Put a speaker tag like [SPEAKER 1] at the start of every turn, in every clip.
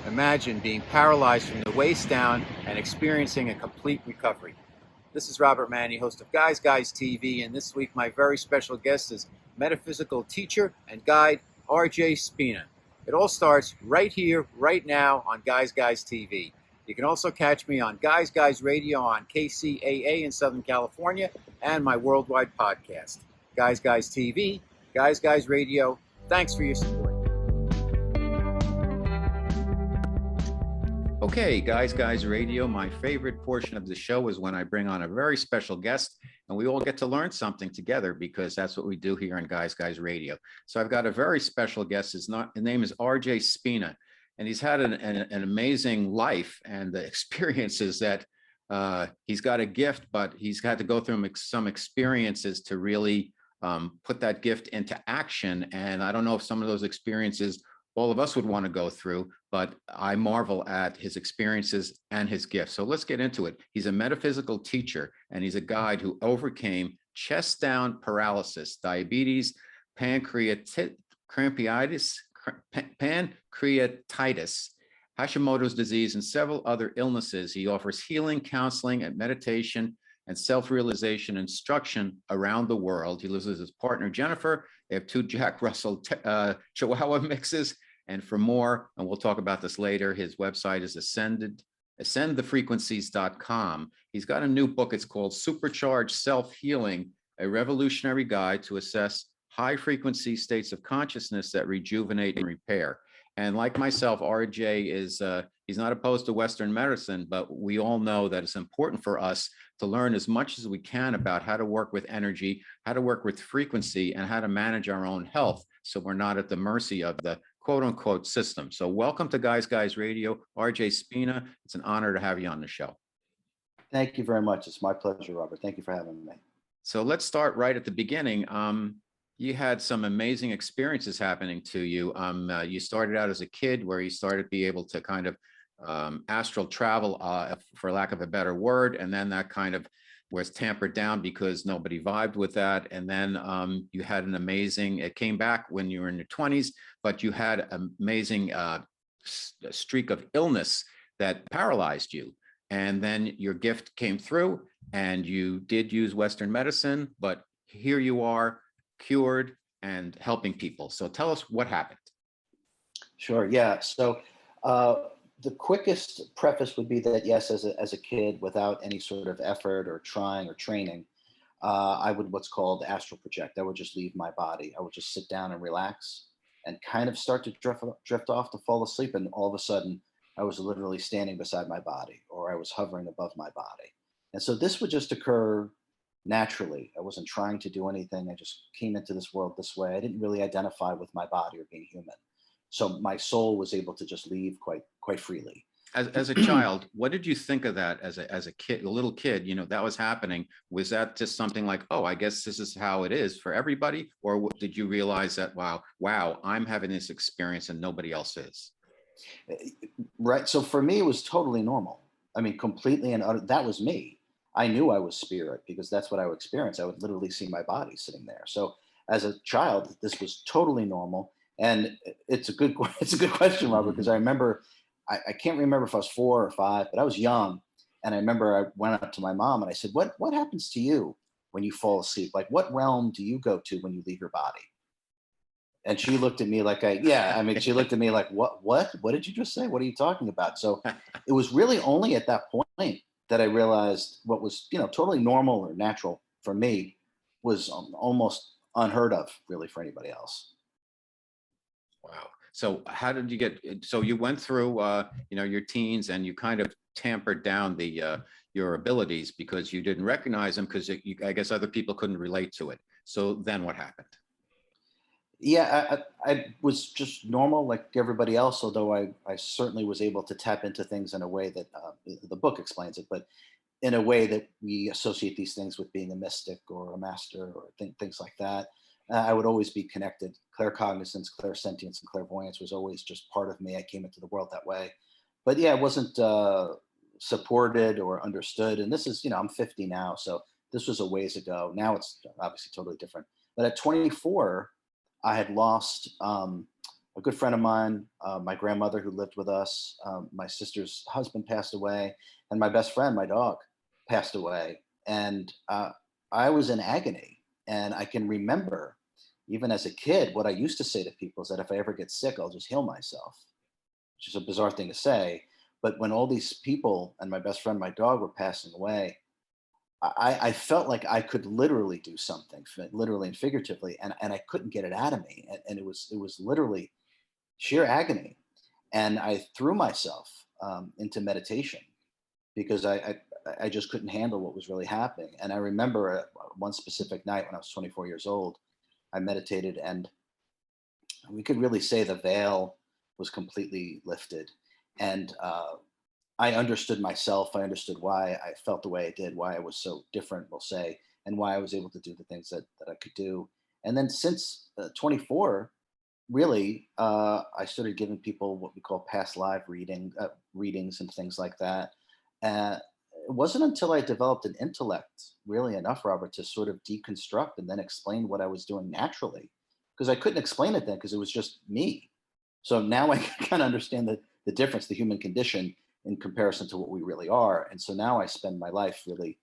[SPEAKER 1] Imagine being paralyzed from the waist down and experiencing a complete recovery. This is Robert Manni, host of Guys TV, and this week my very special guest is metaphysical teacher and guide RJ Spina. It all starts right here, right now on Guys TV. You can also catch me on Guys Radio on KCAA in Southern California and my worldwide podcast. Guys TV, Guys Radio. Thanks for your support. Okay, Guys Radio, my favorite portion of the show is when I bring on a very special guest and we all get to learn something together because that's what we do here on Guys Radio. So I've got a very special guest. His name is RJ Spina, and he's had an amazing life and the experiences that he's got a gift, but he's had to go through some experiences to really put that gift into action. And I don't know if some of those experiences all of us would want to go through, but I marvel at his experiences and his gifts. So let's get into it. He's a metaphysical teacher, and he's a guide who overcame chest down paralysis, diabetes, pancreatitis, Hashimoto's disease, and several other illnesses. He offers healing, counseling, and meditation and self-realization instruction around the world. He lives with his partner, Jennifer. They have 2 Jack Russell Chihuahua mixes. And for more, and we'll talk about this later, his website is ascendthefrequencies.com. He's got a new book. It's called Supercharged Self-Healing, a revolutionary guide to assess high-frequency states of consciousness that rejuvenate and repair. And like myself, RJ is, he's not opposed to Western medicine, but we all know that it's important for us to learn as much as we can about how to work with energy, how to work with frequency, and how to manage our own health so we're not at the mercy of the quote unquote system. So welcome to Guys Radio, RJ Spina. It's an honor to have you on the show.
[SPEAKER 2] Thank you very much. It's my pleasure, Robert. Thank you for having me.
[SPEAKER 1] So let's start right at the beginning. You had some amazing experiences happening to you. You started out as a kid where you started to be able to kind of astral travel, for lack of a better word, and then that kind of was tampered down because nobody vibed with that. And then you had an amazing, it came back when you were in your 20s, but you had an amazing streak of illness that paralyzed you. And then your gift came through and you did use Western medicine, but here you are, cured and helping people. So tell us what happened.
[SPEAKER 2] Sure. Yeah. So the quickest preface would be that yes, as a kid, without any sort of effort or trying or training, I would what's called astral project. I would just leave my body. I would just sit down and relax and kind of start to drift off to fall asleep. And all of a sudden, I was literally standing beside my body, or I was hovering above my body. And so this would just occur naturally. I wasn't trying to do anything. I just came into this world this way. I didn't really identify with my body or being human. So my soul was able to just leave quite freely.
[SPEAKER 1] As a child, what did you think of that as a kid, a little kid, that was happening? Was that just something like, oh, I guess this is how it is for everybody? Or did you realize that, wow, I'm having this experience and nobody else is?
[SPEAKER 2] Right. So for me, it was totally normal. I mean, completely and utter, that was me. I knew I was spirit because that's what I would experience. I would literally see my body sitting there. So as a child, this was totally normal. And it's a good question, Robert, because I remember, I can't remember if I was 4 or 5, but I was young. And I remember I went up to my mom and I said, what happens to you when you fall asleep? Like, what realm do you go to when you leave your body? And she looked at me like, she looked at me like, what did you just say? What are you talking about? So it was really only at that point that I realized what was, totally normal or natural for me was almost unheard of really for anybody else.
[SPEAKER 1] Wow. So how did you so you went through, your teens and you kind of tampered down your abilities because you didn't recognize them because I guess other people couldn't relate to it. So then what happened?
[SPEAKER 2] Yeah, I was just normal like everybody else, although I certainly was able to tap into things in a way that the book explains it, but in a way that we associate these things with being a mystic or a master or things like that. I would always be connected. Claircognizance, clairsentience, and clairvoyance was always just part of me. I came into the world that way. But yeah, it wasn't supported or understood. And this is, I'm 50 now, so this was a ways ago. Now it's obviously totally different. But at 24, I had lost a good friend of mine, my grandmother who lived with us, my sister's husband passed away, and my best friend, my dog, passed away. And I was in agony. And I can remember, even as a kid, what I used to say to people is that if I ever get sick, I'll just heal myself, which is a bizarre thing to say. But when all these people and my best friend, my dog, were passing away, I felt like I could literally do something, literally and figuratively, and I couldn't get it out of me. And it was literally sheer agony. And I threw myself into meditation because I just couldn't handle what was really happening. And I remember one specific night when I was 24 years old, I meditated, and we could really say the veil was completely lifted. And I understood myself. I understood why I felt the way I did, why I was so different, we'll say, and why I was able to do the things that I could do. And then since 24, really, I started giving people what we call past live readings and things like that. Uh, it wasn't until I developed an intellect, really enough, Robert, to sort of deconstruct and then explain what I was doing naturally, because I couldn't explain it then because it was just me. So now I kind of understand the difference, the human condition in comparison to what we really are. And so now I spend my life really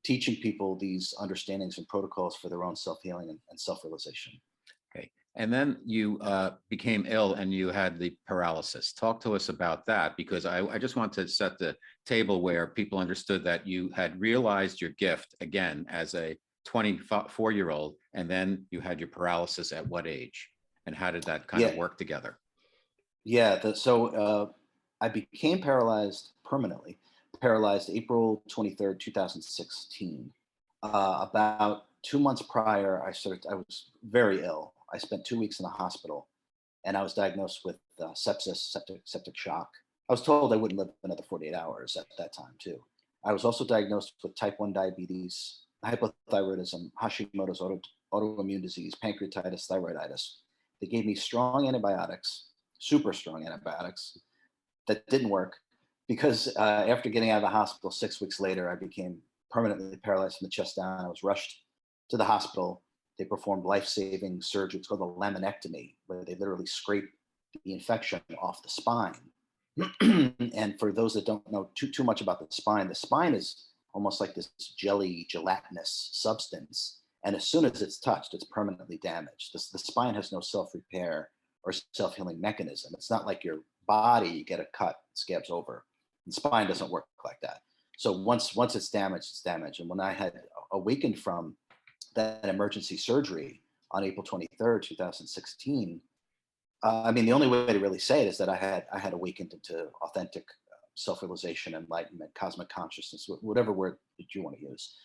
[SPEAKER 2] teaching people these understandings and protocols for their own self-healing and self-realization.
[SPEAKER 1] Okay. And then you became ill and you had the paralysis. Talk to us about that, because I just want to set the table where people understood that you had realized your gift again as a 24-year-old, and then you had your paralysis at what age? And how did that kind of
[SPEAKER 2] Yeah,
[SPEAKER 1] work together?
[SPEAKER 2] yeah. I became paralyzed permanently, paralyzed April 23rd, 2016. About 2 months prior, I was very ill. I spent 2 weeks in the hospital, and I was diagnosed with sepsis, septic shock. I was told I wouldn't live another 48 hours at that time, too. I was also diagnosed with type 1 diabetes, hypothyroidism, Hashimoto's autoimmune disease, pancreatitis, thyroiditis. They gave me strong antibiotics, super strong antibiotics that didn't work because after getting out of the hospital 6 weeks later, I became permanently paralyzed from the chest down. I was rushed to the hospital. They performed life-saving surgery. It's called a laminectomy, where they literally scrape the infection off the spine. And for those that don't know too much about the spine is almost like this jelly, gelatinous substance. And as soon as it's touched, it's permanently damaged. The spine has no self-repair or self-healing mechanism. It's not like your body, you get a cut, it scabs over. The spine doesn't work like that. So once it's damaged, it's damaged. And when I had awakened from that emergency surgery on April 23rd, 2016, I mean, the only way to really say it is that I had awakened into authentic self-realization, enlightenment, cosmic consciousness, whatever word that you want to use.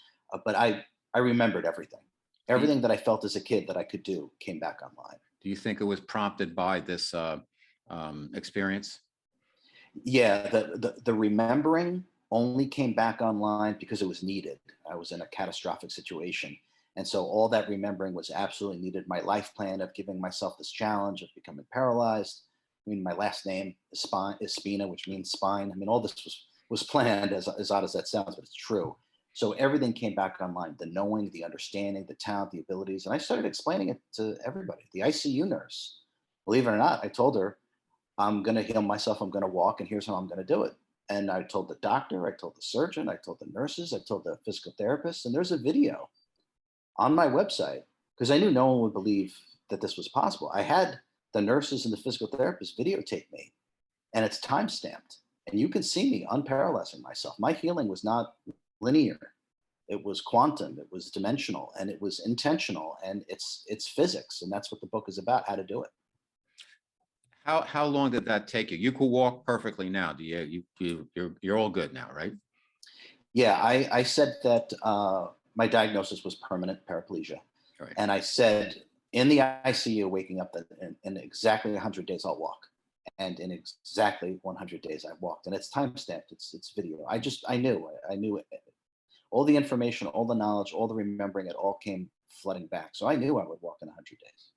[SPEAKER 2] But I remembered everything.
[SPEAKER 1] Do you,
[SPEAKER 2] Everything that I felt as a kid that I could do came back online.
[SPEAKER 1] do you think it was prompted by this experience?
[SPEAKER 2] Yeah, the remembering only came back online because it was needed. I was in a catastrophic situation. And so all that remembering was absolutely needed. My life plan of giving myself this challenge of becoming paralyzed. I mean, my last name is Spina, which means spine. I mean, all this was planned, as odd as that sounds, but it's true. So everything came back online, the knowing, the understanding, the talent, the abilities. And I started explaining it to everybody. The ICU nurse, believe it or not, I told her, I'm going to heal myself. I'm going to walk, and here's how I'm going to do it. And I told the doctor, I told the surgeon, I told the nurses, I told the physical therapist, and there's a video on my website because I knew no one would believe that this was possible. I had the nurses and the physical therapists videotape me, and it's time stamped. And you can see me unparalyzing myself. My healing was not linear. It was quantum, it was dimensional, and it was intentional, and it's physics. And that's what the book is about, how to do it.
[SPEAKER 1] How long did that take you? You could walk perfectly now. Do you're all good now, right?
[SPEAKER 2] Yeah, I said that my diagnosis was permanent paraplegia.
[SPEAKER 1] Right.
[SPEAKER 2] And I said in the ICU, waking up that in exactly 100 days, I'll walk. And in exactly 100 days, I walked. And it's time stamped, it's video. I knew it. All the information, all the knowledge, all the remembering, it all came flooding back. So I knew I would walk in 100 days.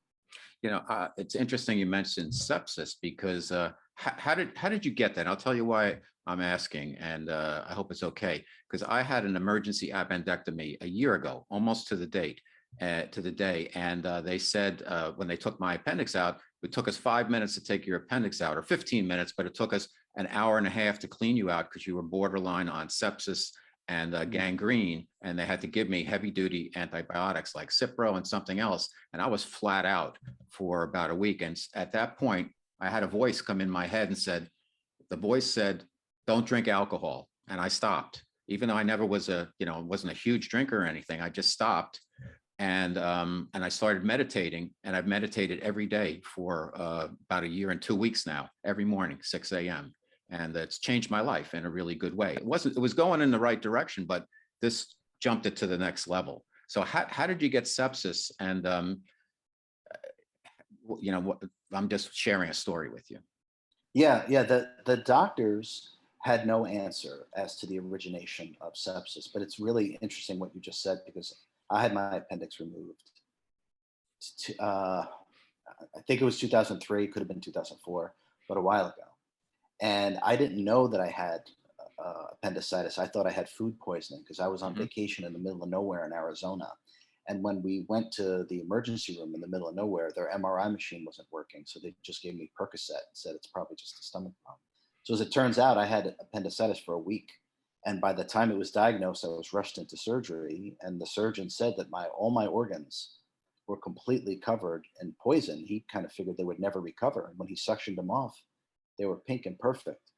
[SPEAKER 1] It's interesting you mentioned sepsis because how did you get that? I'll tell you why I'm asking, and I hope it's okay, because I had an emergency appendectomy a year ago, almost to the date, to the day, and they said when they took my appendix out, It took us 5 minutes to take your appendix out, or 15 minutes, but it took us an hour and a half to clean you out because you were borderline on sepsis and gangrene. And they had to give me heavy duty antibiotics like Cipro and something else. And I was flat out for about a week. And at that point, I had a voice come in my head and the voice said, don't drink alcohol. And I stopped, even though I never was wasn't a huge drinker or anything. I just stopped. And I started meditating, and I've meditated every day for about a year and 2 weeks now, every morning, 6 a.m. And it's changed my life in a really good way. It was going in the right direction, but this jumped it to the next level. So how did you get sepsis? And, I'm just sharing a story with you.
[SPEAKER 2] Yeah. The doctors had no answer as to the origination of sepsis, but it's really interesting what you just said, because I had my appendix removed. I think it was 2003, could have been 2004, but a while ago. And I didn't know that I had appendicitis. I thought I had food poisoning because I was on vacation in the middle of nowhere in Arizona. And when we went to the emergency room in the middle of nowhere, their MRI machine wasn't working. So they just gave me Percocet and said, it's probably just a stomach problem. So as it turns out, I had appendicitis for a week. And by the time it was diagnosed, I was rushed into surgery. And the surgeon said that all my organs were completely covered in poison. He kind of figured they would never recover. And when he suctioned them off, they were pink and perfect.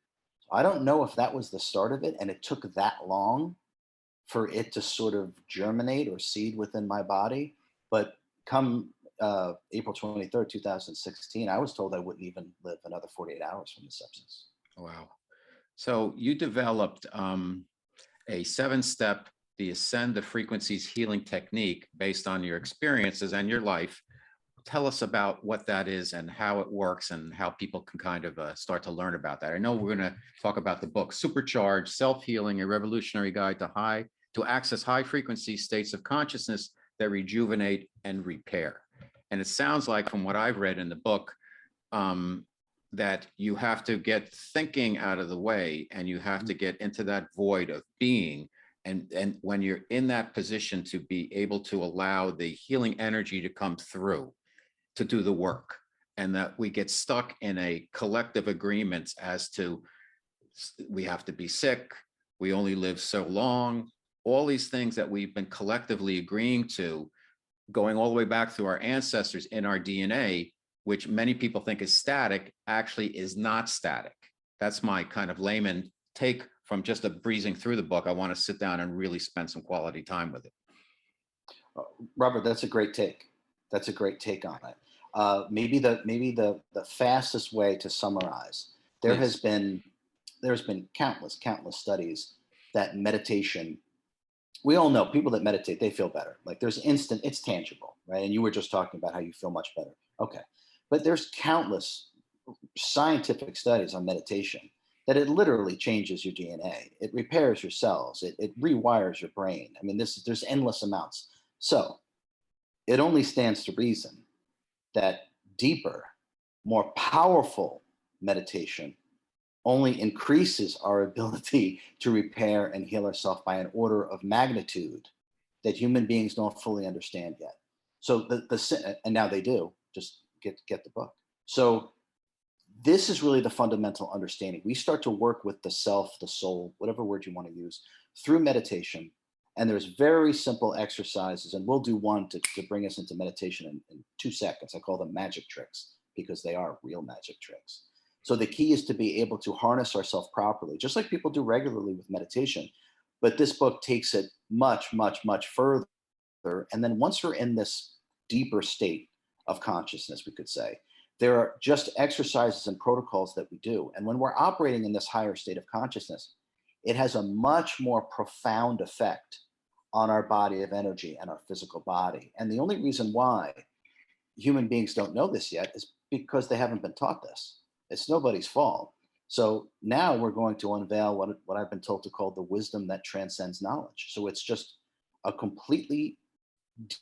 [SPEAKER 2] I don't know if that was the start of it, and it took that long for it to sort of germinate or seed within my body. But come April 23rd, 2016, I was told I wouldn't even live another 48 hours from the sepsis.
[SPEAKER 1] Wow. So you developed a 7-step, the Ascend the Frequencies healing technique based on your experiences and your life. Tell us about what that is and how it works and how people can kind of start to learn about that. I know we're going to talk about the book, Supercharged Self-Healing, a revolutionary guide to access high frequency states of consciousness that rejuvenate and repair. And it sounds like, from what I've read in the book, that you have to get thinking out of the way, and you have to get into that void of being. And when you're in that position to be able to allow the healing energy to come through, to do the work, and that we get stuck in a collective agreement as to we have to be sick, we only live so long, all these things that we've been collectively agreeing to, going all the way back through our ancestors in our DNA, which many people think is static, actually is not static. That's my kind of layman take from just breezing through the book. I want to sit down and really spend some quality time with it.
[SPEAKER 2] Robert, that's a great take. That's a great take on it. Maybe the fastest way to summarize, there's been countless studies that meditation, we all know people that meditate, they feel better. Like there's instant, it's tangible, right? And you were just talking about how you feel much better. Okay. But there's countless scientific studies on meditation that it literally changes your DNA. It repairs your cells. It rewires your brain. I mean, there's endless amounts. So it only stands to reason that deeper, more powerful meditation only increases our ability to repair and heal ourselves by an order of magnitude that human beings don't fully understand yet. So and now they do. Just get the book. So this is really the fundamental understanding. We start to work with the self, the soul, whatever word you want to use, through meditation. And there's very simple exercises, and we'll do one to bring us into meditation in 2 seconds. I call them magic tricks because they are real magic tricks. So the key is to be able to harness ourselves properly, just like people do regularly with meditation. But this book takes it much, much, much further. And then once we're in this deeper state of consciousness, we could say, there are just exercises and protocols that we do. And when we're operating in this higher state of consciousness, it has a much more profound effect on our body of energy and our physical body. And the only reason why human beings don't know this yet is because they haven't been taught this. It's nobody's fault. So now we're going to unveil what I've been told to call the wisdom that transcends knowledge. So it's just a completely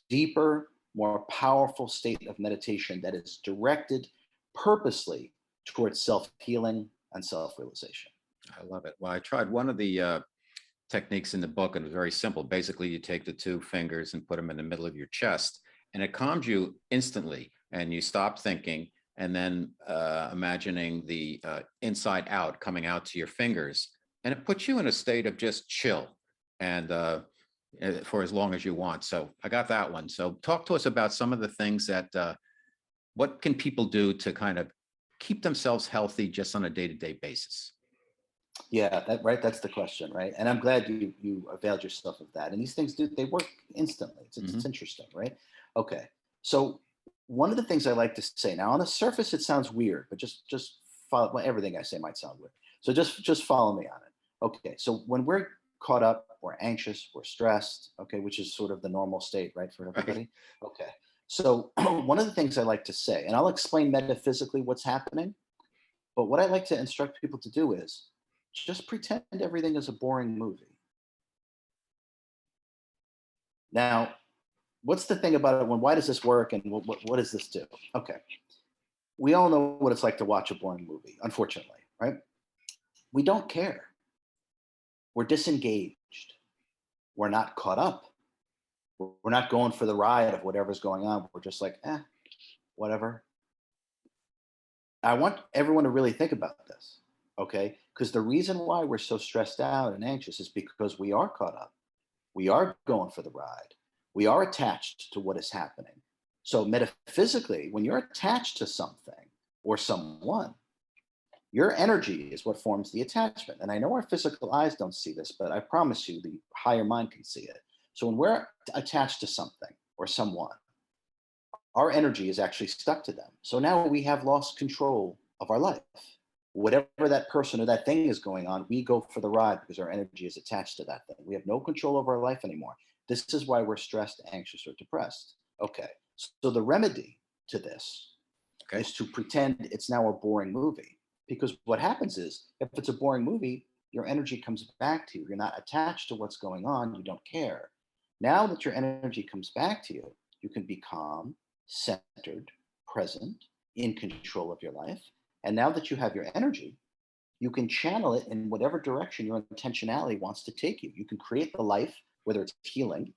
[SPEAKER 2] deeper, more powerful state of meditation that is directed purposely towards self-healing and self-realization.
[SPEAKER 1] I love it. Well, I tried one of the techniques in the book, and it was very simple. Basically, you take the 2 fingers and put them in the middle of your chest, and it calms you instantly, and you stop thinking, and then imagining the inside out coming out to your fingers. And it puts you in a state of just chill and for as long as you want. So I got that one. So talk to us about some of the things that, what can people do to kind of keep themselves healthy just on a day-to-day basis?
[SPEAKER 2] Yeah, right. That's the question, right? And I'm glad you availed yourself of that. And these things they work instantly. It's
[SPEAKER 1] Hmm.
[SPEAKER 2] interesting, right? Okay. So one of the things I like to say now, on the surface, it sounds weird, but just follow. Well, everything I say might sound weird. So just follow me on it. Okay. So when we're caught up, we're anxious, we're stressed. Okay, which is sort of the normal state, right, for
[SPEAKER 1] Right.
[SPEAKER 2] everybody. Okay. So one of the things I like to say, and I'll explain metaphysically what's happening, but what I like to instruct people to do is just pretend everything is a boring movie. Now, what's the thing about it? Why does this work, and what does this do? Okay, we all know what it's like to watch a boring movie. Unfortunately, right? We don't care. We're disengaged. We're not caught up. We're not going for the ride of whatever's going on. We're just like, whatever. I want everyone to really think about this, okay? Because the reason why we're so stressed out and anxious is because we are caught up. We are going for the ride. We are attached to what is happening. So, metaphysically, when you're attached to something or someone, your energy is what forms the attachment. And I know our physical eyes don't see this, but I promise you, the higher mind can see it. So, when we're attached to something or someone, our energy is actually stuck to them. So now we have lost control of our life. Whatever that person or that thing is going on, we go for the ride because our energy is attached to that thing. We have no control over our life anymore. This is why we're stressed, anxious, or depressed. Okay. So the remedy to this
[SPEAKER 1] Okay.
[SPEAKER 2] is to pretend it's now a boring movie. Because what happens is, if it's a boring movie, your energy comes back to you. You're not attached to what's going on. You don't care. Now that your energy comes back to you, you can be calm, centered, present, in control of your life. And now that you have your energy, you can channel it in whatever direction your intentionality wants to take you. You can create the life, whether it's healing,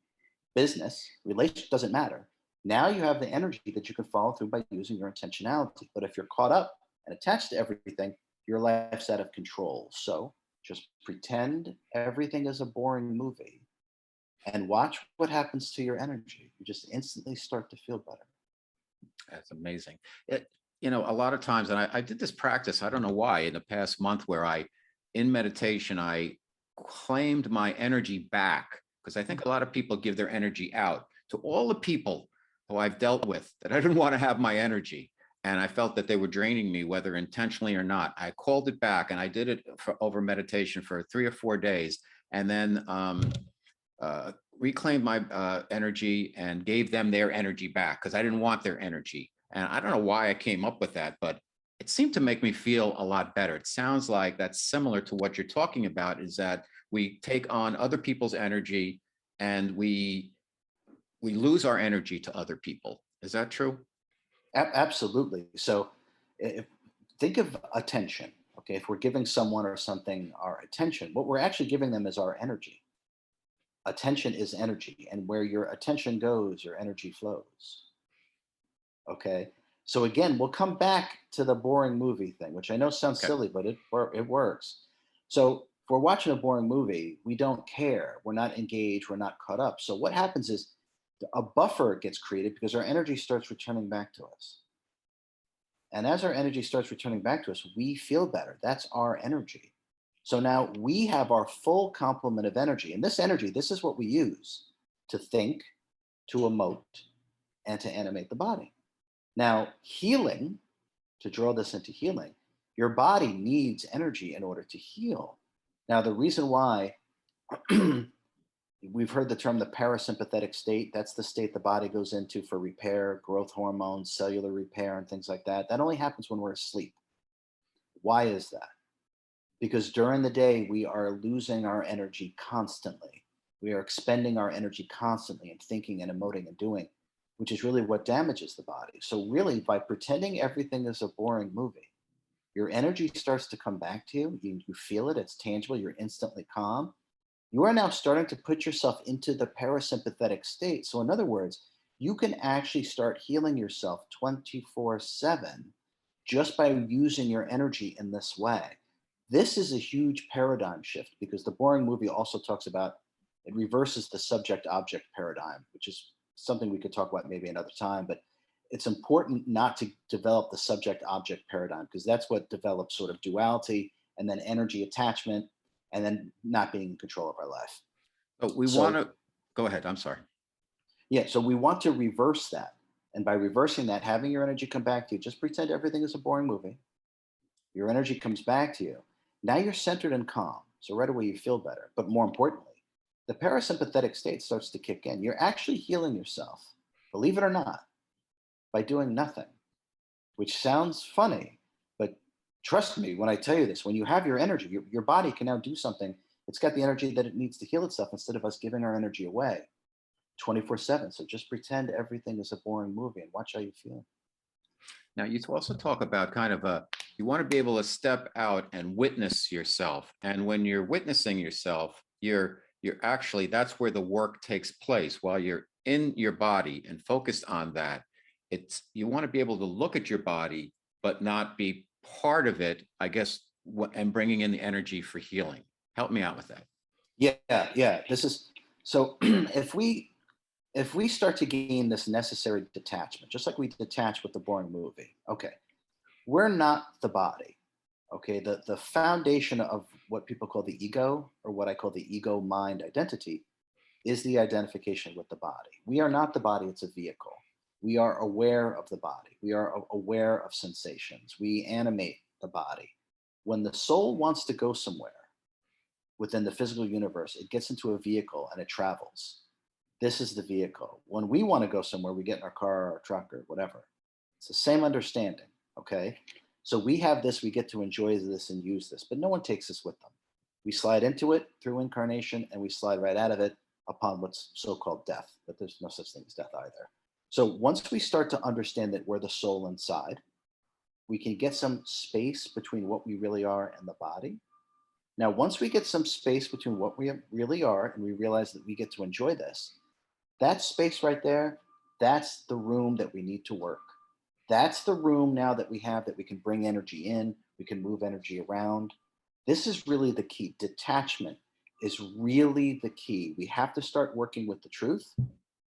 [SPEAKER 2] business, relationship, doesn't matter. Now you have the energy that you can follow through by using your intentionality. But if you're caught up and attached to everything, your life's out of control. So just pretend everything is a boring movie and watch what happens to your energy. You just instantly start to feel better.
[SPEAKER 1] That's amazing. A lot of times, and I did this practice, I don't know why, in the past month where in meditation, I claimed my energy back because I think a lot of people give their energy out to all the people who I've dealt with that I didn't want to have my energy. And I felt that they were draining me, whether intentionally or not. I called it back and I did it over meditation for 3 or 4 days. And then reclaimed my energy and gave them their energy back because I didn't want their energy. And I don't know why I came up with that, but it seemed to make me feel a lot better. It sounds like that's similar to what you're talking about, is that we take on other people's energy and we lose our energy to other people. Is that true?
[SPEAKER 2] Absolutely. So if, think of attention. Okay. If we're giving someone or something our attention, what we're actually giving them is our energy. Attention is energy. And where your attention goes, your energy flows. Okay. So again, we'll come back to the boring movie thing, which I know sounds
[SPEAKER 1] Okay.
[SPEAKER 2] silly, but it works. So if we're watching a boring movie, we don't care. We're not engaged. We're not caught up. So what happens is a buffer gets created because our energy starts returning back to us. And as our energy starts returning back to us, we feel better. That's our energy. So now we have our full complement of energy. And this energy, this is what we use to think, to emote, and to animate the body. Now, healing, to draw this into healing, your body needs energy in order to heal. Now, the reason why we've heard the term the parasympathetic state, that's the state the body goes into for repair, growth hormones, cellular repair, and things like that. That only happens when we're asleep. Why is that? Because during the day, we are losing our energy constantly. We are expending our energy constantly in thinking and emoting and doing, which is really what damages the body. So, really, by pretending everything is a boring movie, your energy starts to come back to you. You feel it, it's tangible, you're instantly calm. You are now starting to put yourself into the parasympathetic state. So, in other words, you can actually start healing yourself 24/7 just by using your energy in this way. This is a huge paradigm shift because the boring movie also talks about it reverses the subject object paradigm, which is something we could talk about maybe another time. But it's important not to develop the subject object paradigm because that's what develops sort of duality and then energy attachment and then not being in control of our life.
[SPEAKER 1] But we want
[SPEAKER 2] So,
[SPEAKER 1] to go ahead. I'm sorry.
[SPEAKER 2] yeah, so we want to reverse that. And by reversing that, having your energy come back to you, just pretend everything is a boring movie. Your energy comes back to you. Now you're centered and calm. So right away you feel better. But more importantly, the parasympathetic state starts to kick in. You're actually healing yourself, believe it or not, by doing nothing, which sounds funny. But trust me when I tell you this, when you have your energy, your body can now do something. It's got the energy that it needs to heal itself instead of us giving our energy away 24/7. So just pretend everything is a boring movie and watch how you feel.
[SPEAKER 1] Now, you also talk about kind of you want to be able to step out and witness yourself. And when you're witnessing yourself, you're actually, that's where the work takes place. While you're in your body and focused on that, it's, you want to be able to look at your body, but not be part of it, I guess, and bringing in the energy for healing. Help me out with that.
[SPEAKER 2] Yeah, yeah. This is so if we start to gain this necessary detachment, just like we detach with the boring movie, okay, we're not the body. Okay, the foundation of what people call the ego, or what I call the ego mind identity, is the identification with the body. We are not the body, it's a vehicle. We are aware of the body. We are aware of sensations. We animate the body. When the soul wants to go somewhere within the physical universe, it gets into a vehicle and it travels. This is the vehicle. When we want to go somewhere, we get in our car or our truck or whatever. It's the same understanding, okay? So we have this, we get to enjoy this and use this, but no one takes us with them. We slide into it through incarnation and we slide right out of it upon what's so-called death, but there's no such thing as death either. So once we start to understand that we're the soul inside, we can get some space between what we really are and the body. Now, once we get some space between what we really are and we realize that we get to enjoy this, that space right there, that's the room that we need to work. That's the room now that we have that we can bring energy in, we can move energy around. This is really the key. Detachment is really the key. We have to start working with the truth.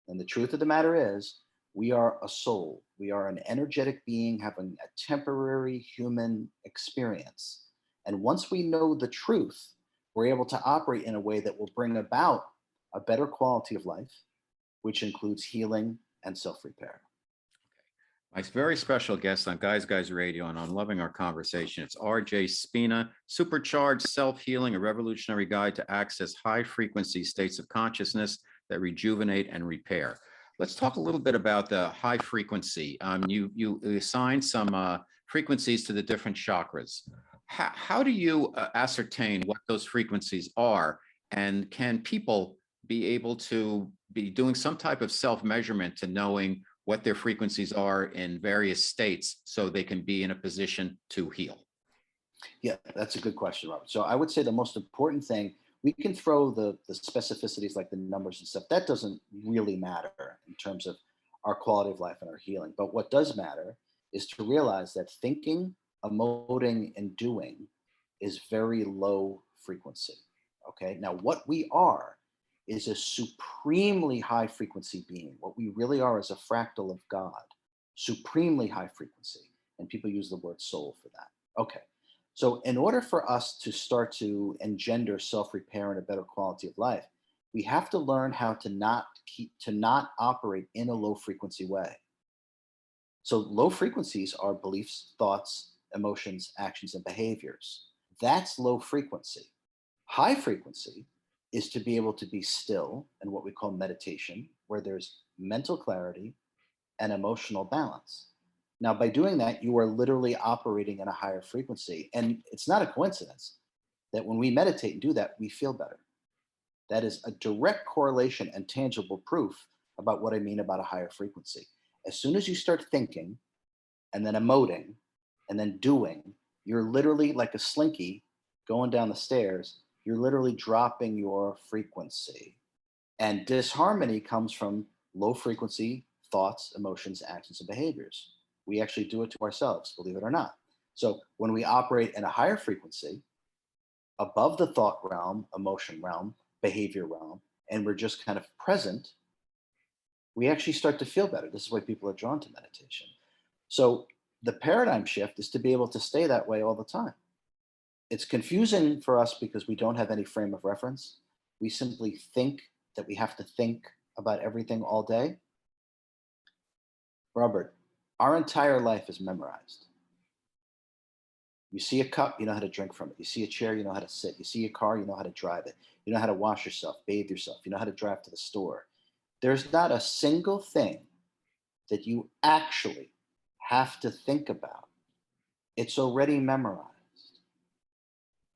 [SPEAKER 2] And the truth of the matter is, we are a soul. We are an energetic being having a temporary human experience. And once we know the truth, we're able to operate in a way that will bring about a better quality of life, which includes healing and self-repair.
[SPEAKER 1] My very special guest on Guys Radio, and I'm loving our conversation. It's RJ Spina, Supercharged Self-Healing, a revolutionary guide to access high-frequency states of consciousness that rejuvenate and repair. Let's talk a little bit about the high frequency. You assigned some frequencies to the different chakras. How do you ascertain what those frequencies are? And can people be able to be doing some type of self-measurement to knowing what their frequencies are in various states so they can be in a position to heal?
[SPEAKER 2] Yeah, that's a good question, Robert. So I would say the most important thing, we can throw the specificities like the numbers and stuff. That doesn't really matter in terms of our quality of life and our healing. But what does matter is to realize that thinking, emoting, and doing is very low frequency. Okay. Now, what we are is a supremely high frequency being. What we really are is a fractal of God, supremely high frequency. And people use the word soul for that. Okay. So, in order for us to start to engender self-repair and a better quality of life, we have to learn how to not operate in a low frequency way. So, low frequencies are beliefs, thoughts, emotions, actions, and behaviors. That's low frequency. High frequency is to be able to be still and what we call meditation, where there's mental clarity and emotional balance. Now, by doing that, you are literally operating in a higher frequency. And it's not a coincidence that when we meditate and do that, we feel better. That is a direct correlation and tangible proof about what I mean about a higher frequency. As soon as you start thinking and then emoting and then doing, you're literally like a slinky going down the stairs. You're literally dropping your frequency. And disharmony comes from low frequency thoughts, emotions, actions, and behaviors. We actually do it to ourselves, believe it or not. So when we operate in a higher frequency, above the thought realm, emotion realm, behavior realm, and we're just kind of present, we actually start to feel better. This is why people are drawn to meditation. So the paradigm shift is to be able to stay that way all the time. It's confusing for us because we don't have any frame of reference. We simply think that we have to think about everything all day. Robert, our entire life is memorized. You see a cup, you know how to drink from it. You see a chair, you know how to sit. You see a car, you know how to drive it. You know how to wash yourself, bathe yourself. You know how to drive to the store. There's not a single thing that you actually have to think about. It's already memorized.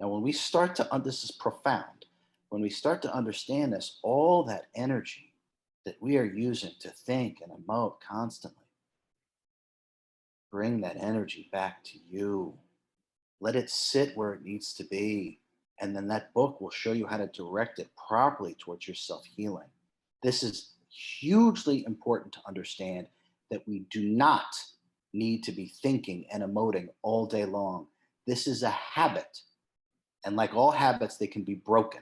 [SPEAKER 2] Now, when we start to, this is profound, when we start to understand this, all that energy that we are using to think and emote constantly, bring that energy back to you. Let it sit where it needs to be. And then that book will show you how to direct it properly towards your self-healing. This is hugely important to understand, that we do not need to be thinking and emoting all day long. This is a habit. And like all habits, they can be broken.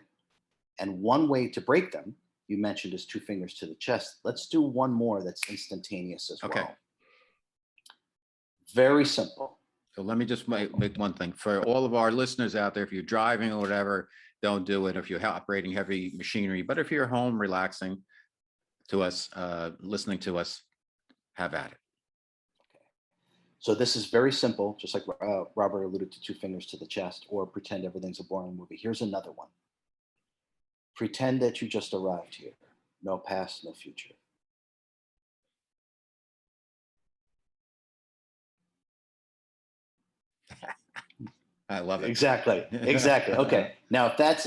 [SPEAKER 2] And one way to break them, you mentioned, is 2 fingers to the chest. Let's do one more that's instantaneous as well. Very simple.
[SPEAKER 1] So let me just make one thing for all of our listeners out there. If you're driving or whatever, don't do it. If you're operating heavy machinery, but if you're home relaxing to us, listening to us, have at it.
[SPEAKER 2] Okay. So this is very simple, just like Robert alluded to 2 fingers to the chest, or pretend everything's a boring movie. Here's another one. Pretend that you just arrived here. No past, no future.
[SPEAKER 1] I love it.
[SPEAKER 2] Exactly. Exactly. Okay. Now, if that's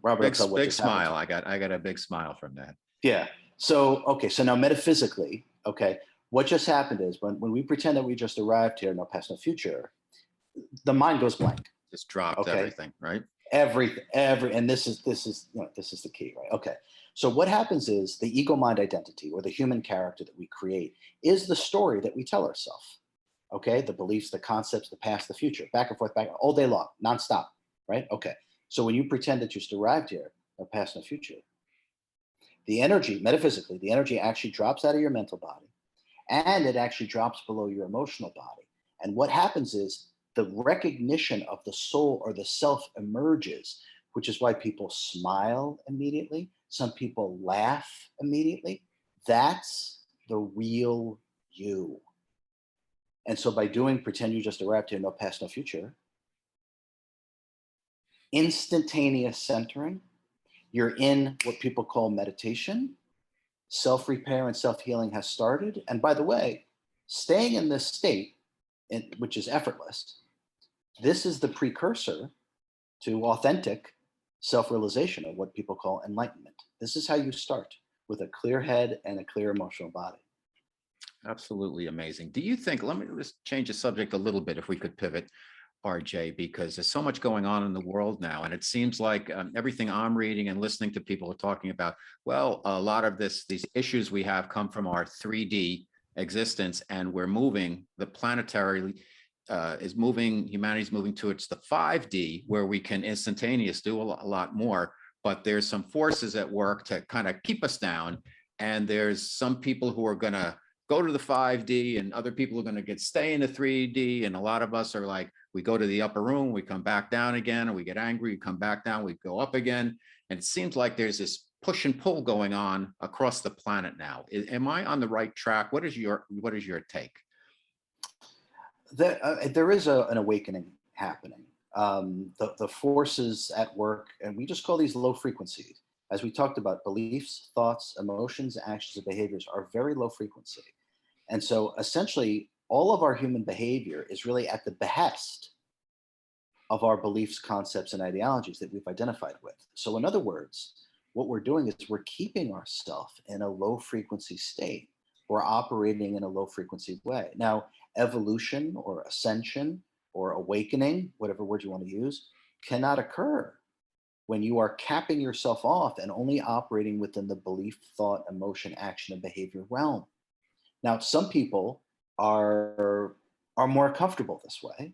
[SPEAKER 2] Robert,
[SPEAKER 1] big,
[SPEAKER 2] will tell what
[SPEAKER 1] big
[SPEAKER 2] just
[SPEAKER 1] smile.
[SPEAKER 2] happened.
[SPEAKER 1] I got a big smile from that.
[SPEAKER 2] Yeah. So okay. So now, metaphysically, okay, what just happened is when we pretend that we just arrived here, no past, no future, the mind goes blank.
[SPEAKER 1] Just dropped everything, right?
[SPEAKER 2] Everything, and this is this is the key, right? Okay. So what happens is the ego mind identity, or the human character that we create, is the story that we tell ourselves. Okay, the beliefs, the concepts, the past, the future, back and forth, all day long, nonstop, right? Okay. So when you pretend that you just arrived here, no past, no future, the energy, metaphysically, the energy actually drops out of your mental body, and it actually drops below your emotional body. And what happens is the recognition of the soul or the self emerges, which is why people smile immediately. Some people laugh immediately. That's the real you. And so by doing pretend you just arrived here, no past, no future, instantaneous centering, you're in what people call meditation. Self-repair and self-healing has started. And by the way, staying in this state, which is effortless, this is the precursor to authentic self-realization, of what people call enlightenment. This is how you start, with a clear head and a clear emotional body.
[SPEAKER 1] Absolutely amazing. Do you think, let me just change the subject a little bit, if we could pivot, RJ, because there's so much going on in the world now. And it seems like everything I'm reading and listening to people are talking about, well, a lot of these issues we have come from our 3D existence, and we're moving, the planetary is moving, humanity's moving towards the 5D, where we can instantaneously do a lot more, but there's some forces at work to kind of keep us down. And there's some people who are going to go to the 5D, and other people are going to stay in the 3D. And a lot of us are like, we go to the upper room, we come back down again, and we get angry, we come back down, we go up again. And it seems like there's this push and pull going on across the planet now. Am I on the right track? What is your take?
[SPEAKER 2] There is an awakening happening. The forces at work, and we just call these low frequencies. As we talked about, beliefs, thoughts, emotions, actions, and behaviors are very low frequency. And so essentially, all of our human behavior is really at the behest of our beliefs, concepts, and ideologies that we've identified with. So in other words, what we're doing is we're keeping ourselves in a low frequency state. We're operating in a low frequency way. Now, evolution or ascension or awakening, whatever word you want to use, cannot occur when you are capping yourself off and only operating within the belief, thought, emotion, action, and behavior realm. Now, some people are are more comfortable this way.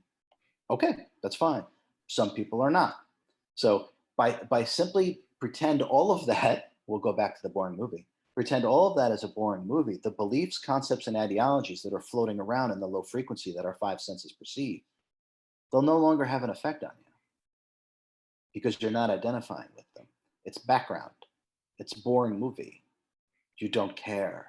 [SPEAKER 2] Okay, that's fine. Some people are not. So by simply pretend all of that, we'll go back to the boring movie. Pretend all of that as a boring movie. The beliefs, concepts, and ideologies that are floating around in the low frequency that our five senses perceive, they'll no longer have an effect on you because you're not identifying with them. It's background. It's boring movie. You don't care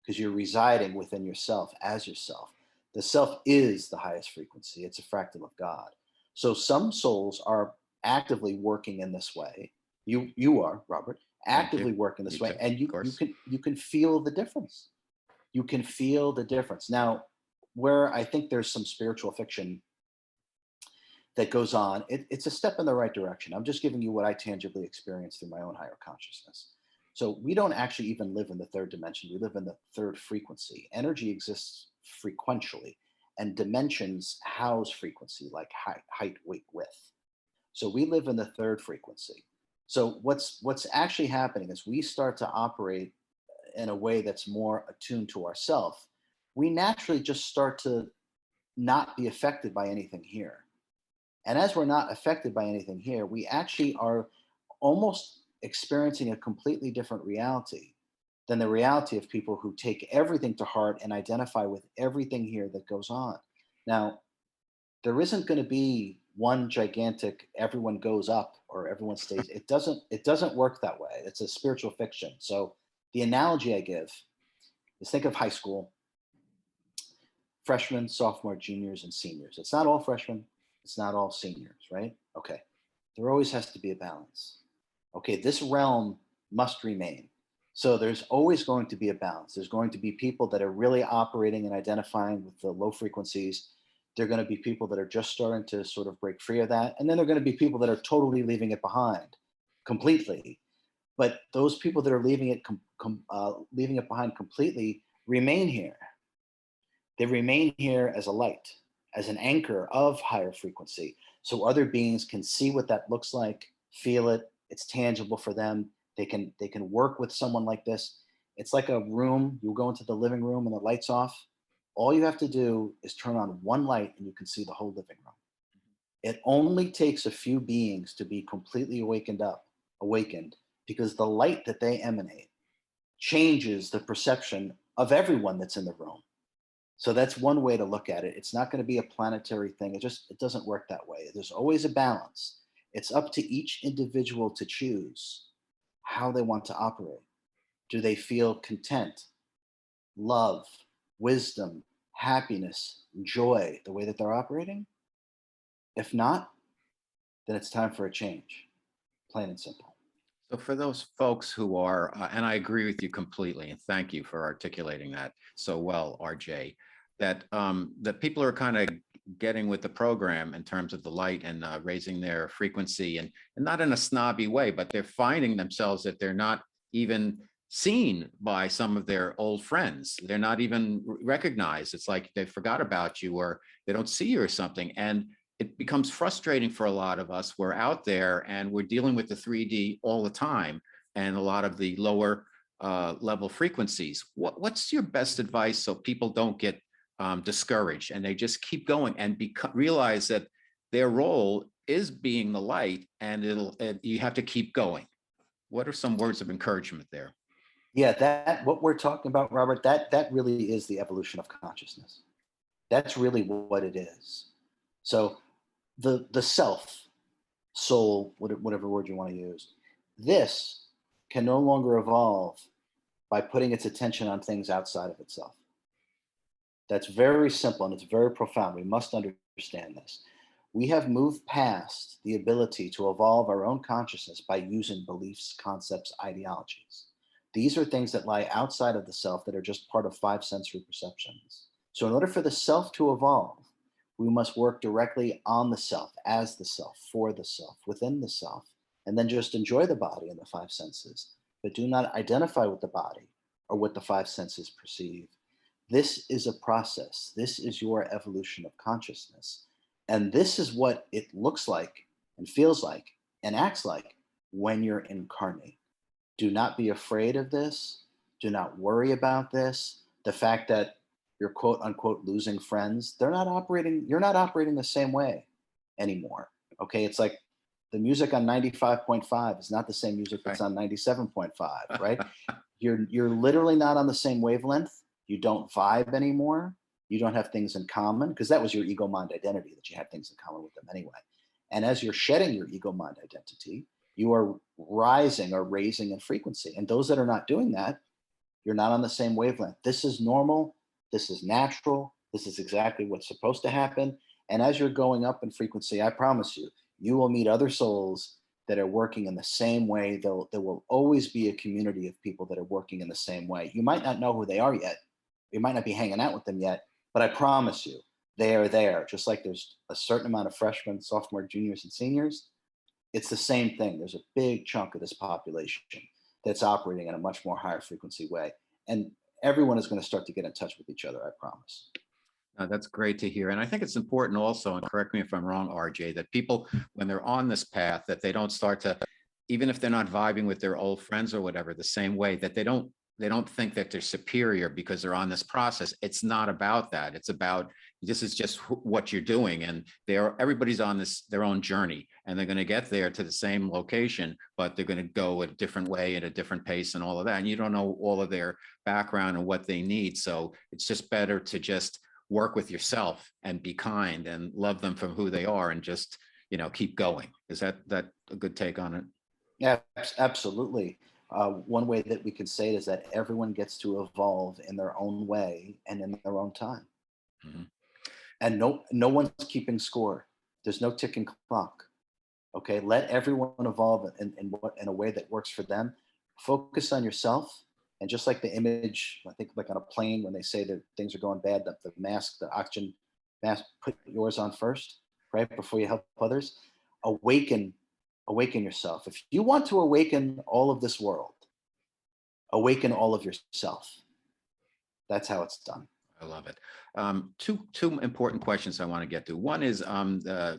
[SPEAKER 2] because you're residing within yourself as yourself. The self is the highest frequency. It's a fractal of God. So some souls are actively working in this way. You are, Robert,
[SPEAKER 1] Thank
[SPEAKER 2] actively
[SPEAKER 1] you.
[SPEAKER 2] working this
[SPEAKER 1] You
[SPEAKER 2] way,
[SPEAKER 1] too,
[SPEAKER 2] and
[SPEAKER 1] of course.
[SPEAKER 2] you can feel the difference. You can feel the difference. Now, where I think there's some spiritual fiction that goes on, it's a step in the right direction. I'm just giving you what I tangibly experienced through my own higher consciousness. So we don't actually even live in the third dimension. We live in the third frequency. Energy exists frequentially, and dimensions house frequency like height, weight, width. So we live in the third frequency. So what's actually happening is we start to operate in a way that's more attuned to ourself. We naturally just start to not be affected by anything here. And as we're not affected by anything here, we actually are almost experiencing a completely different reality than the reality of people who take everything to heart and identify with everything here that goes on. Now, there isn't going to be one gigantic everyone goes up or everyone stays. It doesn't work that way. It's a spiritual fiction. So the analogy I give is think of high school, freshmen, sophomore, juniors, and seniors. It's not all freshmen, it's not all seniors, right? Okay. There always has to be a balance. Okay, this realm must remain. So there's always going to be a balance. There's going to be people that are really operating and identifying with the low frequencies. There are going to be people that are just starting to sort of break free of that. And then there are going to be people that are totally leaving it behind completely. But those people that are leaving it behind completely remain here. They remain here as a light, as an anchor of higher frequency. So other beings can see what that looks like, feel it, it's tangible for them. They can work with someone like this. It's like a room, you go into the living room and the light's off. All you have to do is turn on one light and you can see the whole living room. It only takes a few beings to be completely awakened, because the light that they emanate changes the perception of everyone that's in the room. So that's one way to look at it. It's not going to be a planetary thing. It doesn't work that way. There's always a balance. It's up to each individual to choose how they want to operate. Do they feel content, love, wisdom, happiness, joy the way that they're operating? If not, then it's time for a change. Plain and simple.
[SPEAKER 1] So for those folks who are, and I agree with you completely, and thank you for articulating that so well, RJ, that people are kind of getting with the program in terms of the light and raising their frequency, and not in a snobby way, but they're finding themselves that they're not even seen by some of their old friends. They're not even recognized. It's like they forgot about you or they don't see you or something. And it becomes frustrating for a lot of us. We're out there and we're dealing with the 3D all the time and a lot of the lower level frequencies. What's your best advice so people don't get discouraged and they just keep going and realize that their role is being the light, and you have to keep going? What are some words of encouragement there?
[SPEAKER 2] Yeah, that what we're talking about, Robert, that really is the evolution of consciousness. That's really what it is. So the self, soul, whatever word you want to use, this can no longer evolve by putting its attention on things outside of itself. That's very simple and it's very profound. We must understand this. We have moved past the ability to evolve our own consciousness by using beliefs, concepts, ideologies. These are things that lie outside of the self that are just part of five sensory perceptions. So, in order for the self to evolve, we must work directly on the self, as the self, for the self, within the self, and then just enjoy the body and the five senses, but do not identify with the body or what the five senses perceive. This is a process. This is your evolution of consciousness. And this is what it looks like and feels like and acts like when you're incarnate. Do not be afraid of this. Do not worry about this. The fact that you're quote unquote losing friends, you're not operating the same way anymore. Okay. It's like the music on 95.5 is not the same music that's
[SPEAKER 1] Right.
[SPEAKER 2] on 97.5, right? You're literally not on the same wavelength. You don't vibe anymore. You don't have things in common because that was your ego mind identity, that you had things in common with them anyway. And as you're shedding your ego mind identity, you are rising or raising in frequency. And those that are not doing that, you're not on the same wavelength. This is normal. This is natural. This is exactly what's supposed to happen. And as you're going up in frequency, I promise you, you will meet other souls that are working in the same way. There will always be a community of people that are working in the same way. You might not know who they are yet. You might not be hanging out with them yet, but I promise you, they are there. Just like there's a certain amount of freshmen, sophomore, juniors, and seniors, it's the same thing. There's a big chunk of this population that's operating in a much more higher frequency way. And everyone is going to start to get in touch with each other, I promise.
[SPEAKER 1] That's great to hear. And I think it's important also, and correct me if I'm wrong, RJ, that people, when they're on this path, that they don't start to, even if they're not vibing with their old friends or whatever, the same way, that they don't think that they're superior because they're on this process. It's not about that. It's about, this is just what you're doing. And everybody's on their own journey, and they're going to get there to the same location, but they're going to go a different way at a different pace and all of that. And you don't know all of their background and what they need. So it's just better to just work with yourself and be kind and love them for who they are and just, keep going. Is that a good take on it?
[SPEAKER 2] Yeah, absolutely. One way that we can say it is that everyone gets to evolve in their own way and in their own time.
[SPEAKER 1] Mhm.
[SPEAKER 2] And no one's keeping score. There's no ticking clock. Okay, let everyone evolve in a way that works for them. Focus on yourself, and just like the image, I think like on a plane when they say that things are going bad, the mask, the oxygen mask, put yours on first, right before you help others. Awaken, awaken yourself. If you want to awaken all of this world, awaken all of yourself. That's how it's done.
[SPEAKER 1] I love it. Two important questions I want to get to. One is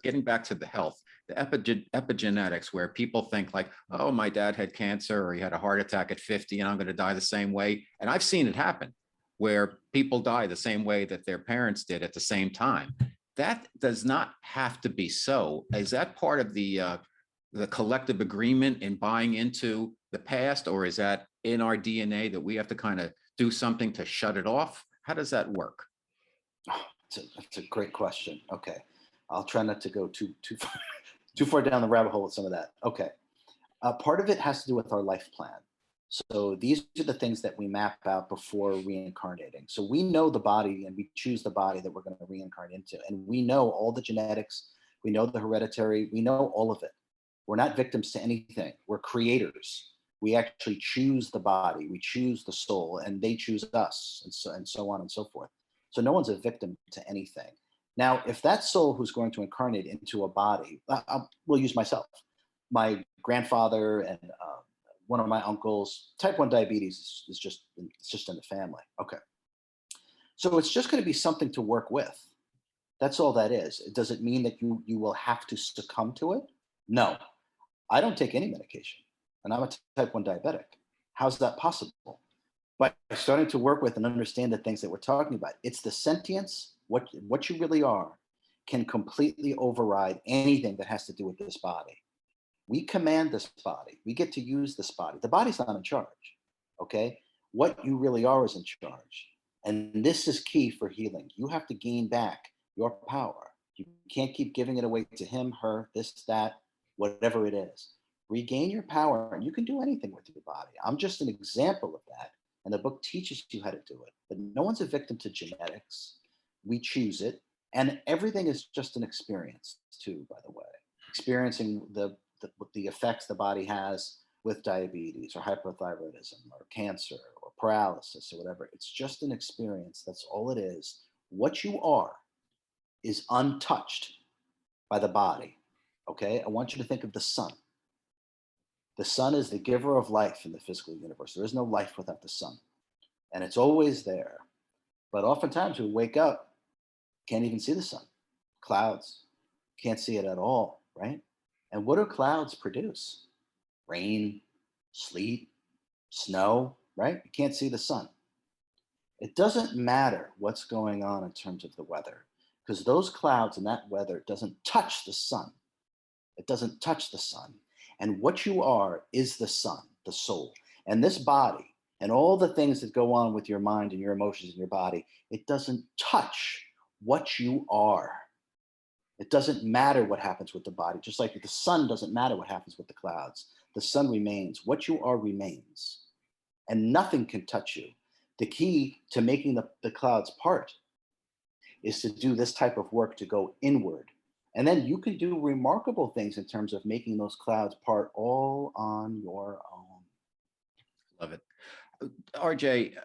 [SPEAKER 1] getting back to the health, the epigenetics, where people think like, oh, my dad had cancer or he had a heart attack at 50 and I'm going to die the same way. And I've seen it happen where people die the same way that their parents did at the same time. That does not have to be so. Is that part of the collective agreement in buying into the past, or is that in our DNA that we have to kind of do something to shut it off? How does that work?
[SPEAKER 2] Oh, it's a great question. Okay, I'll try not to go too far, too far down the rabbit hole with some of that. Okay, part of it has to do with our life plan. So these are the things that we map out before reincarnating. So we know the body and we choose the body that we're going to reincarnate into. And we know all the genetics, we know the hereditary, we know all of it. We're not victims to anything. We're creators. We actually choose the body, we choose the soul, and they choose us, and so on and so forth. So no one's a victim to anything. Now, if that soul who's going to incarnate into a body, we'll use myself, my grandfather and one of my uncles, type 1 diabetes is just it's just in the family. Okay. So it's just going to be something to work with. That's all that is. Does it mean that you will have to succumb to it? No. I don't take any medication and I'm a type 1 diabetic. How's that possible? By starting to work with and understand the things that we're talking about, it's the sentience, what you really are, can completely override anything that has to do with this body. We command this body. We get to use this body. The body's not in charge. Okay. What you really are is in charge. And this is key for healing. You have to gain back your power. You can't keep giving it away to him, her, this, that, whatever it is. Regain your power, and you can do anything with your body. I'm just an example of that. And the book teaches you how to do it. But no one's a victim to genetics. We choose it. And everything is just an experience, too, by the way. Experiencing the effects the body has with diabetes or hypothyroidism or cancer or paralysis or whatever. It's just an experience. That's all it is. What you are is untouched by the body. Okay? I want you to think of the sun. The sun is the giver of life in the physical universe. There is no life without the sun. And it's always there. But oftentimes we wake up, can't even see the sun. Clouds, can't see it at all, right? And what do clouds produce? Rain, sleet, snow, right? You can't see the sun. It doesn't matter what's going on in terms of the weather, because those clouds and that weather doesn't touch the sun. It doesn't touch the sun. And what you are is the sun, the soul. And this body and all the things that go on with your mind and your emotions in your body, it doesn't touch what you are. It doesn't matter what happens with the body, just like the sun doesn't matter what happens with the clouds. The sun remains. What you are remains. And nothing can touch you. The key to making the clouds part is to do this type of work to go inward. And then you can do remarkable things in terms of making those clouds part all on your own.
[SPEAKER 1] Love it. RJ,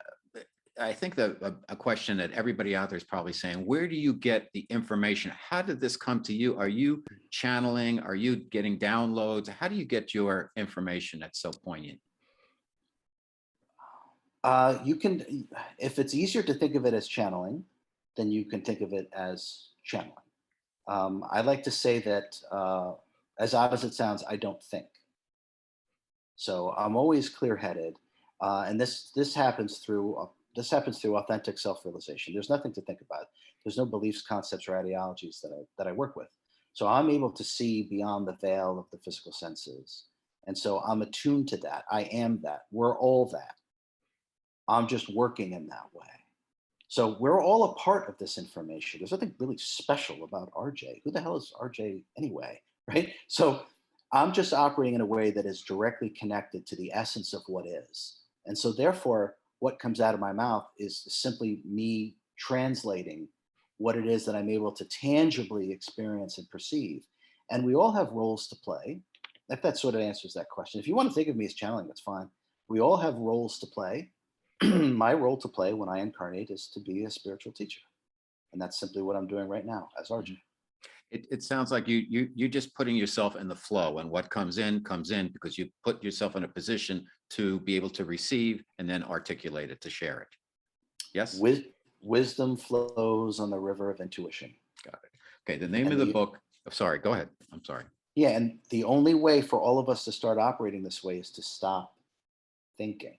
[SPEAKER 1] I think a question that everybody out there is probably saying, where do you get the information? How did this come to you? Are you channeling? Are you getting downloads? How do you get your information that's so poignant?
[SPEAKER 2] You can, if it's easier to think of it as channeling, then you can think of it as channeling. I like to say that, as odd as it sounds, I don't think. So I'm always clear-headed, and this happens through authentic self-realization. There's nothing to think about. There's no beliefs, concepts, or ideologies that I work with. So I'm able to see beyond the veil of the physical senses, and so I'm attuned to that. I am that. We're all that. I'm just working in that way. So we're all a part of this information. There's nothing really special about RJ. Who the hell is RJ anyway? Right? So I'm just operating in a way that is directly connected to the essence of what is. And so therefore, what comes out of my mouth is simply me translating what it is that I'm able to tangibly experience and perceive. And we all have roles to play. If that sort of answers that question. If you want to think of me as channeling, that's fine. We all have roles to play. My role to play when I incarnate is to be a spiritual teacher. And that's simply what I'm doing right now as RJ.
[SPEAKER 1] It sounds like you're just putting yourself in the flow, and what comes in because you put yourself in a position to be able to receive and then articulate it, to share it. Yes?
[SPEAKER 2] Wisdom flows on the river of intuition.
[SPEAKER 1] Got it. Okay, the name of the book, oh, sorry, go ahead. I'm sorry.
[SPEAKER 2] Yeah, and the only way for all of us to start operating this way is to stop thinking.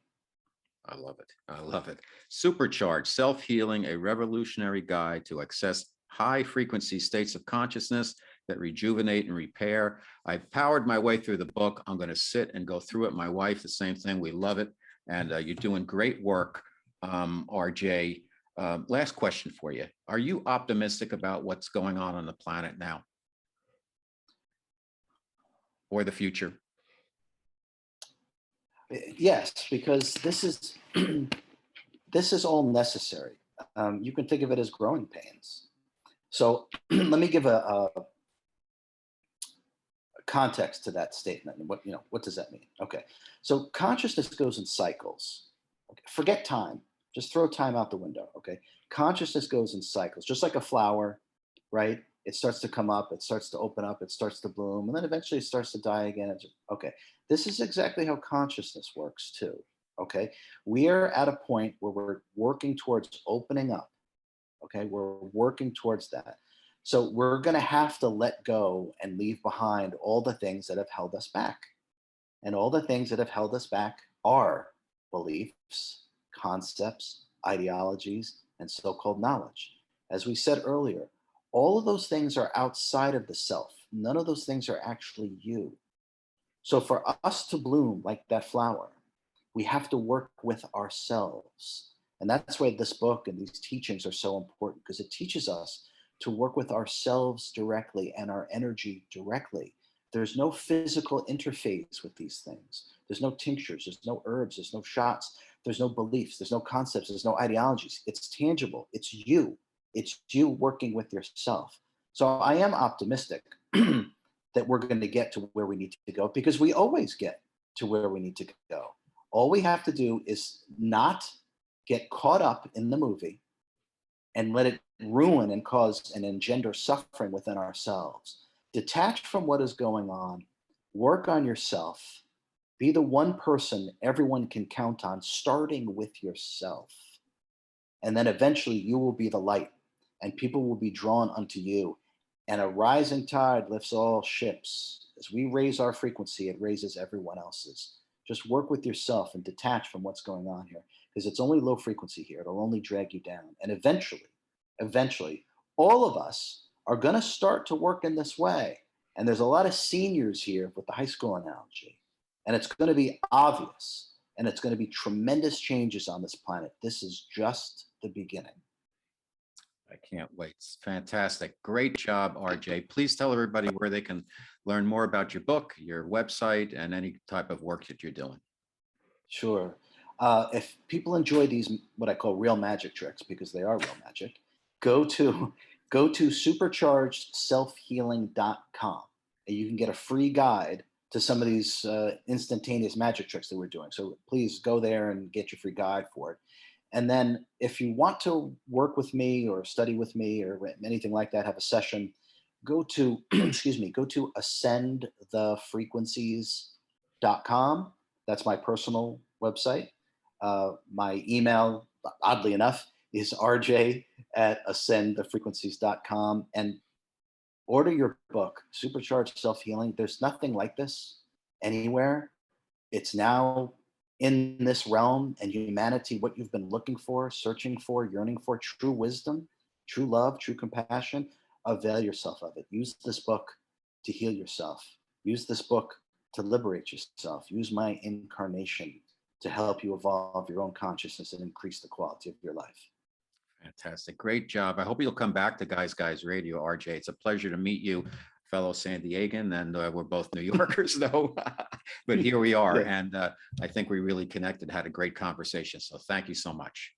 [SPEAKER 1] I love it. I love it. Supercharged Self-Healing, a revolutionary guide to access high frequency states of consciousness that rejuvenate and repair. I've powered my way through the book. I'm going to sit and go through it. My wife, the same thing. We love it. And you're doing great work, RJ. Last question for you. Are you optimistic about what's going on the planet now or the future?
[SPEAKER 2] Yes, because this is this is all necessary. You can think of it as growing pains. So let me give a context to that statement. And what does that mean? Okay, so consciousness goes in cycles. Okay. Forget time. Just throw time out the window. Okay, consciousness goes in cycles, just like a flower, right? It starts to come up, it starts to open up, it starts to bloom, and then eventually it starts to die again. Okay, this is exactly how consciousness works too. Okay, we are at a point where we're working towards opening up. Okay, we're working towards that. So we're going to have to let go and leave behind all the things that have held us back. And all the things that have held us back are beliefs, concepts, ideologies, and so-called knowledge. As we said earlier, all of those things are outside of the self. None of those things are actually you. So for us to bloom like that flower, we have to work with ourselves. And that's why this book and these teachings are so important, because it teaches us to work with ourselves directly and our energy directly. There's no physical interface with these things. There's no tinctures, there's no herbs, there's no shots, there's no beliefs, there's no concepts, there's no ideologies. It's tangible. It's you. It's you working with yourself. So I am optimistic that we're going to get to where we need to go, because we always get to where we need to go. All we have to do is not get caught up in the movie and let it ruin and cause and engender suffering within ourselves. Detach from what is going on, work on yourself, be the one person everyone can count on, starting with yourself. And then eventually you will be the light, and people will be drawn unto you. And a rising tide lifts all ships. As we raise our frequency, it raises everyone else's. Just work with yourself and detach from what's going on here, because it's only low frequency here. It'll only drag you down. And eventually, all of us are going to start to work in this way. And there's a lot of seniors here with the high school analogy. And it's going to be obvious. And it's going to be tremendous changes on this planet. This is just the beginning.
[SPEAKER 1] I can't wait. It's fantastic. Great job, RJ. Please tell everybody where they can learn more about your book, your website, and any type of work that you're doing.
[SPEAKER 2] Sure. If people enjoy these, what I call real magic tricks, because they are real magic, go to superchargedselfhealing.com, and you can get a free guide to some of these instantaneous magic tricks that we're doing. So please go there and get your free guide for it. And then if you want to work with me or study with me or anything like that, have a session, go to, go to ascendthefrequencies.com. That's my personal website. My email, oddly enough, is rj@ascendthefrequencies.com. And order your book, Supercharged Self-Healing. There's nothing like this anywhere. It's now in this realm, and humanity, what you've been looking for, searching for, yearning for, true wisdom, true love, true compassion. Avail yourself of it. Use this book to heal yourself. Use this book to liberate yourself. Use my incarnation to help you evolve your own consciousness and increase the quality of your life.
[SPEAKER 1] Fantastic. Great job. I hope you'll come back to Guys Radio, RJ. It's a pleasure to meet you, fellow San Diegan, and we're both New Yorkers, though. But here we are, yeah. And I think we really connected, had a great conversation. So thank you so much.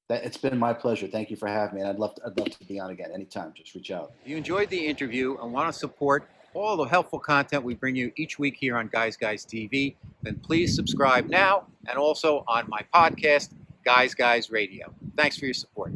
[SPEAKER 2] It's been my pleasure. Thank you for having me. And I'd love to be on again anytime. Just reach out.
[SPEAKER 1] If you enjoyed the interview and want to support all the helpful content we bring you each week here on Guys TV, then please subscribe now, and also on my podcast, Guys Radio. Thanks for your support.